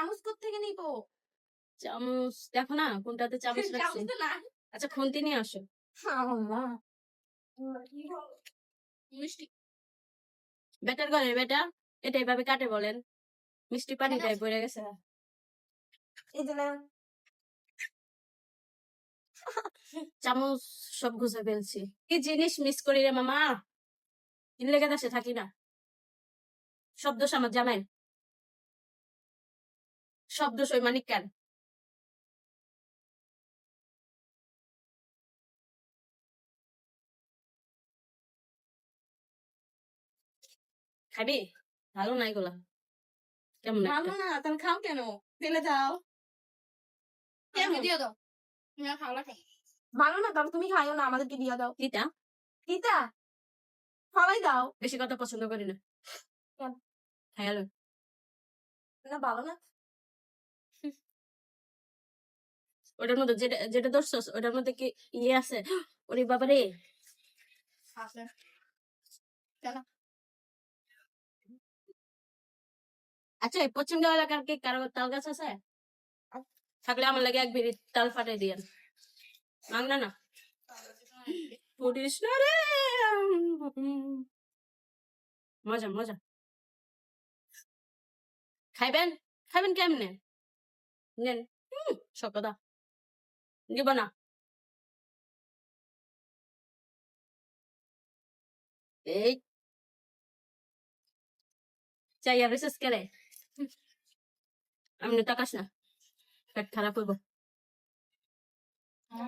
চামচ কোত্থেকে নিবো? চামচ দেখো না কোনটাতে চামচ রাখছি। চামচ তো নাই। আচ্ছা খুন্তি নিয়ে আসো। আল্লাহ। কি হলো? মিষ্টি। বেটার করে বেটা, এটা এভাবে কাটে বলেন। মিষ্টি পানিটাই পড়ে গেছে। এই যে নেন। চামচ সব ঘুষে ফেলছি। কি জিনিস মিস করি রে মামা, কি লেগে দেশে থাকি না। সব দোষ আমার জামাই, সব দোষ ওই মানিক কার। খাবি? ভালো না এগুলা, কেমন ভালো একটা। না, তুমি খাও কেন? ফেলে দাও। কেমন? দিয়ে দাও। তুমি আর খাও না কেন? ভালো না, তাহলে তুমি খাইও না, আমাদেরকে দিয়ে দাও। তিতা? তিতা? খাওয়াই দাও। বেশি কথা পছন্দ করি না। কেন? হ্যালো, না ভালো না। ওটার মধ্যে যেটা যেটা ধরছস ওটার মধ্যে কি ইয়ে আছে? ওরে বাবা রে। আছে। কেন? আচ্ছা এই পশ্চিম গাঁও এলাকার কি কারো তাল গাছ আছে? থাকলে আমার লাগে এক বিড়ি তাল ফাটাই দিয়েন। মাংনা না পুরিস না রে। মজা মজা। খাইবেন? খাইবেন কেমনে? নেন। সকদা দিব না। এই চাইয়া রিসার্চ করে আমি টাকাস না, পেট খারাপ হইব।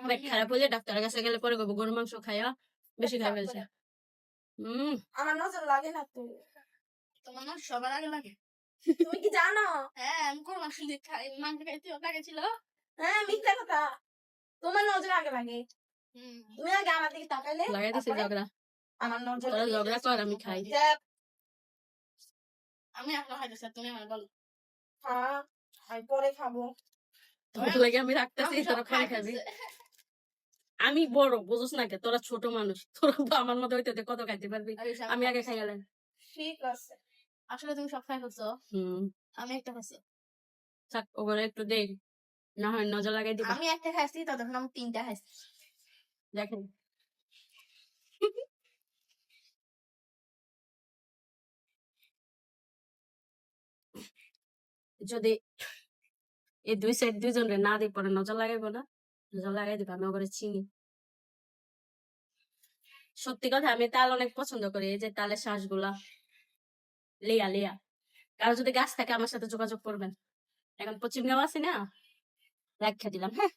পেট খারাপ হইলে ডাক্তারের কাছে গেলে পরে করবো গরু মাংস খাইয়া বেশি খাই ফেলছে। আমার নজর লাগে না তো। তোমার না সবার আগে লাগে। তুমি কি জানো? হ্যাঁ, আমি কোন মাংস দিয়ে খাই, মাংস খাইতে লাগেছিল। হ্যাঁ, মিথ্যা কথা। তোমার নজর আগে লাগে। তুমি আগে আমার দিকে তাকাইলে লাগাই দিছি ঝগড়া। আমার নজর তোরা ঝগড়া কর আমি খাই। আমি এখন খাইতেছি, তুমি আমার বলো। হ্যাঁ, আমি পরে খাবো। তোর লাগে আমি রাখতেছি, তোরা পরে খাবি। আমি বড় বুঝছ না কে, তোরা ছোট মানুষ, তোরা তো আমার মতো হইতে কত খাইতে পারবি। আমি আগে খাই গেলেন। ঠিক আছে, আসলে তুমি সব খাই ফেলছো, আমি একটা খাইছি। থাক ওগুলো একটু দেই, না হয় নজর লাগাই দিবা। আমি একটা খাইছি, ততক্ষণ আমি 3টা খাইছি। দেখেন যদি এই দুই সাইড দুইজনের না দিই পরে নজর লাগাইবো না, নজর লাগাই দিবা। আমি ওগুলো চিনি। সত্যি কথা আমি তাল অনেক পছন্দ করি, এই যে তালের শ্বাসগুলা লিয়া লিয়া। কারো যদি গাছ থাকে আমার সাথে যোগাযোগ করবেন। এখন পশ্চিম গাঁও আছি না, রাখা দিলাম। হ্যাঁ।